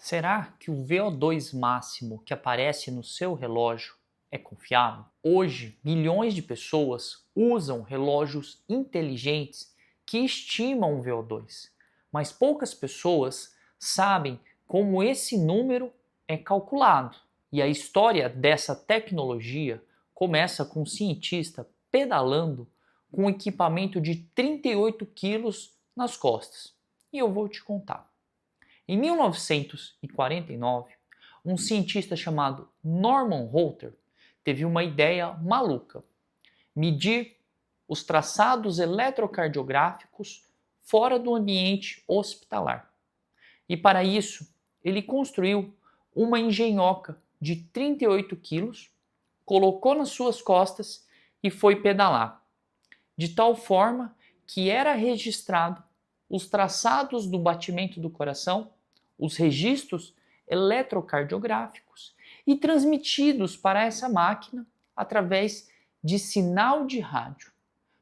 Será que o VO2 máximo que aparece no seu relógio é confiável? Hoje, milhões de pessoas usam relógios inteligentes que estimam o VO2, mas poucas pessoas sabem como esse número é calculado. E a história dessa tecnologia começa com um cientista pedalando com um equipamento de 38 quilos nas costas. E eu vou te contar. Em 1949, um cientista chamado Norman Reuter teve uma ideia maluca: medir os traçados eletrocardiográficos fora do ambiente hospitalar. E para isso, ele construiu uma engenhoca de 38 quilos, colocou nas suas costas e foi pedalar, de tal forma que era registrado os traçados do batimento do coração, os registros eletrocardiográficos e transmitidos para essa máquina através de sinal de rádio.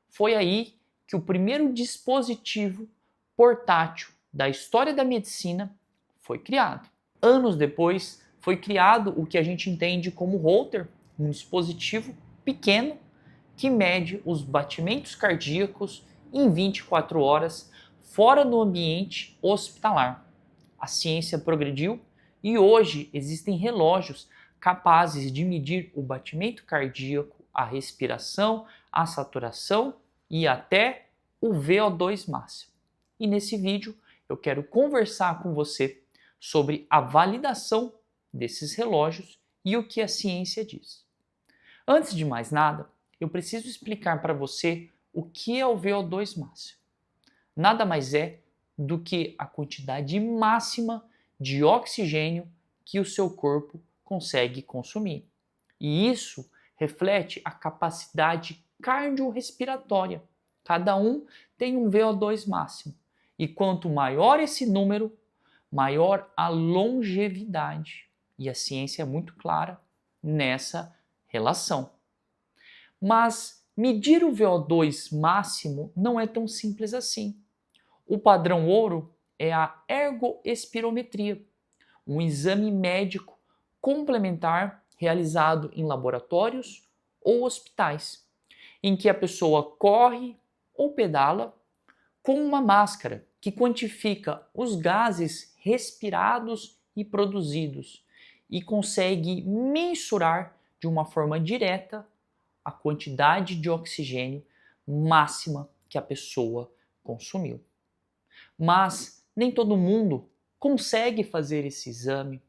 Foi aí que o primeiro dispositivo portátil da história da medicina foi criado. Anos depois, foi criado o que a gente entende como Holter, um dispositivo pequeno que mede os batimentos cardíacos em 24 horas fora do ambiente hospitalar. A ciência progrediu e hoje existem relógios capazes de medir o batimento cardíaco, a respiração, a saturação e até o VO2 máximo. E nesse vídeo eu quero conversar com você sobre a validação desses relógios e o que a ciência diz. Antes de mais nada, eu preciso explicar para você o que é o VO2 máximo. Nada mais é do que a quantidade máxima de oxigênio que o seu corpo consegue consumir. E isso reflete a capacidade cardiorrespiratória. Cada um tem um VO2 máximo. E quanto maior esse número, maior a longevidade. E a ciência é muito clara nessa relação. Mas medir o VO2 máximo não é tão simples assim. O padrão ouro é a ergoespirometria, um exame médico complementar realizado em laboratórios ou hospitais, em que a pessoa corre ou pedala com uma máscara que quantifica os gases respirados e produzidos e consegue mensurar de uma forma direta a quantidade de oxigênio máxima que a pessoa consumiu. Mas nem todo mundo consegue fazer esse exame,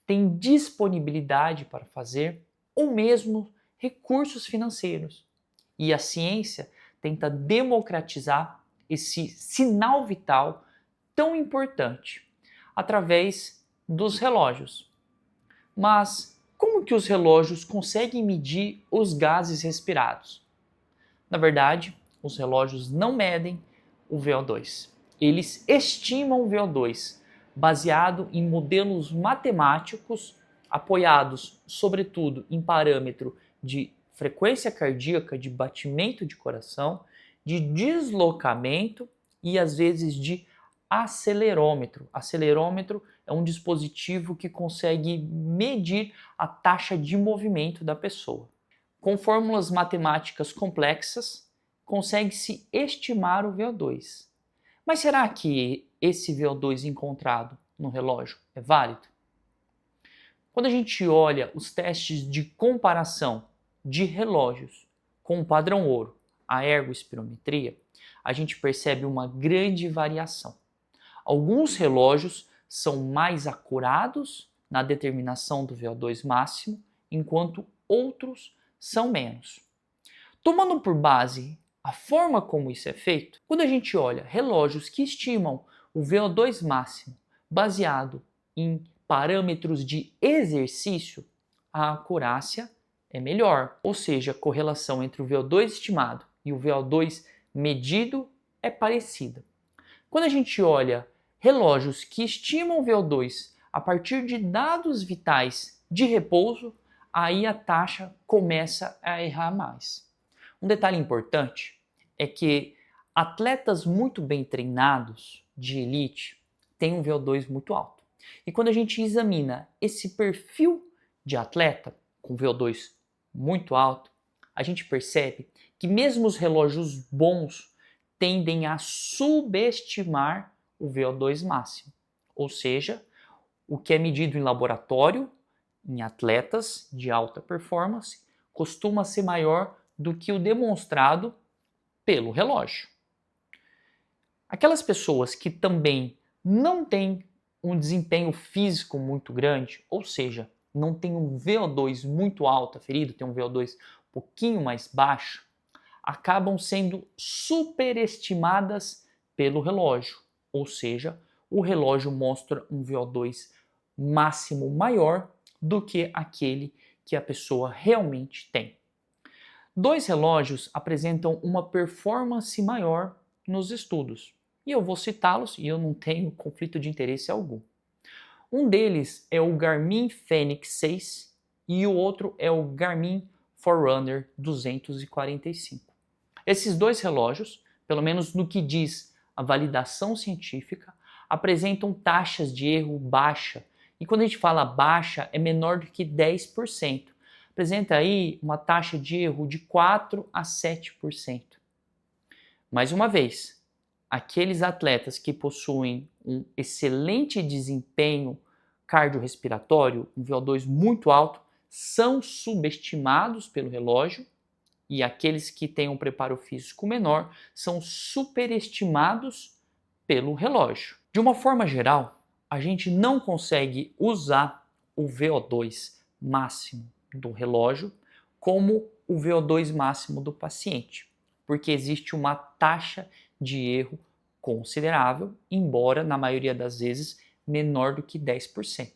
tem disponibilidade para fazer ou mesmo recursos financeiros. E a ciência tenta democratizar esse sinal vital tão importante através dos relógios. Mas como que os relógios conseguem medir os gases respirados? Na verdade, os relógios não medem o VO2. Eles estimam o VO2 baseado em modelos matemáticos apoiados, sobretudo, em parâmetro de frequência cardíaca, de batimento de coração, de deslocamento e às vezes de acelerômetro. Acelerômetro é um dispositivo que consegue medir a taxa de movimento da pessoa. Com fórmulas matemáticas complexas, consegue-se estimar o VO2. Mas será que esse VO2 encontrado no relógio é válido? Quando a gente olha os testes de comparação de relógios com o padrão ouro, a ergoespirometria, a gente percebe uma grande variação. Alguns relógios são mais acurados na determinação do VO2 máximo, enquanto outros são menos. Tomando por base a forma como isso é feito, quando a gente olha relógios que estimam o VO2 máximo baseado em parâmetros de exercício, a acurácia é melhor, ou seja, a correlação entre o VO2 estimado e o VO2 medido é parecida. Quando a gente olha relógios que estimam o VO2 a partir de dados vitais de repouso, aí a taxa começa a errar mais. Um detalhe importante é que atletas muito bem treinados de elite têm um VO2 muito alto. E quando a gente examina esse perfil de atleta com VO2 muito alto, a gente percebe que mesmo os relógios bons tendem a subestimar o VO2 máximo, ou seja, o que é medido em laboratório em atletas de alta performance costuma ser maior do que o demonstrado pelo relógio. Aquelas pessoas que também não têm um desempenho físico muito grande, ou seja, não tem um VO2 muito alto aferido, tem um VO2 um pouquinho mais baixo, acabam sendo superestimadas pelo relógio, ou seja, o relógio mostra um VO2 máximo maior do que aquele que a pessoa realmente tem. Dois relógios apresentam uma performance maior nos estudos, e eu vou citá-los e eu não tenho conflito de interesse algum. Um deles é o Garmin Fenix 6 e o outro é o Garmin Forerunner 245. Esses dois relógios, pelo menos no que diz a validação científica, apresentam taxas de erro baixa. E quando a gente fala baixa, é menor do que 10%. Apresenta aí uma taxa de erro de 4 a 7%. Mais uma vez, aqueles atletas que possuem um excelente desempenho cardiorrespiratório, um VO2 muito alto, são subestimados pelo relógio, e aqueles que têm um preparo físico menor são superestimados pelo relógio. De uma forma geral, a gente não consegue usar o VO2 máximo do relógio como o VO2 máximo do paciente, porque existe uma taxa de erro considerável, embora na maioria das vezes menor do que 10%.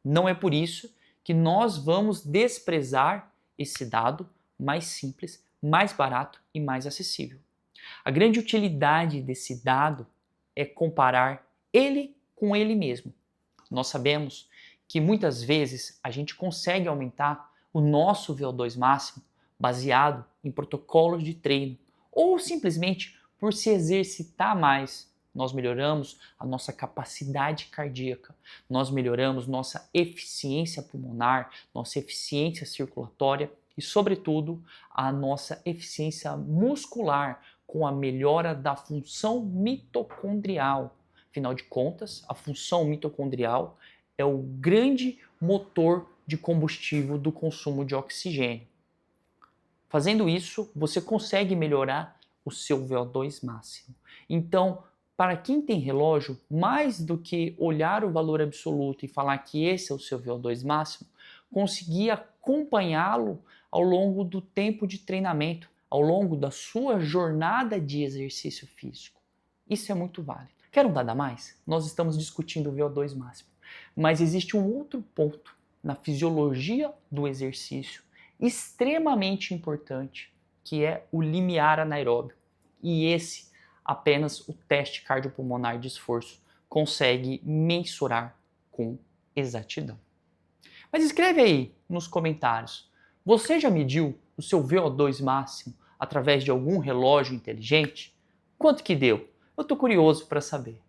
Não é por isso que nós vamos desprezar esse dado mais simples, mais barato e mais acessível. A grande utilidade desse dado é comparar ele com ele mesmo. Nós sabemos que muitas vezes a gente consegue aumentar o nosso VO2 máximo baseado em protocolos de treino ou simplesmente por se exercitar mais. Nós melhoramos a nossa capacidade cardíaca, nós melhoramos nossa eficiência pulmonar, nossa eficiência circulatória e, sobretudo, a nossa eficiência muscular com a melhora da função mitocondrial. Afinal de contas, a função mitocondrial é o grande motor de combustível do consumo de oxigênio. Fazendo isso, você consegue melhorar o seu VO2 máximo. Então, para quem tem relógio, mais do que olhar o valor absoluto e falar que esse é o seu VO2 máximo, conseguir acompanhá-lo ao longo do tempo de treinamento, ao longo da sua jornada de exercício físico. Isso é muito válido. Quer um dado a mais? Nós estamos discutindo o VO2 máximo, mas existe um outro ponto na fisiologia do exercício extremamente importante, que é o limiar anaeróbio. E esse, apenas o teste cardiopulmonar de esforço consegue mensurar com exatidão. Mas escreve aí nos comentários, você já mediu o seu VO2 máximo através de algum relógio inteligente? Quanto que deu? Eu estou curioso para saber.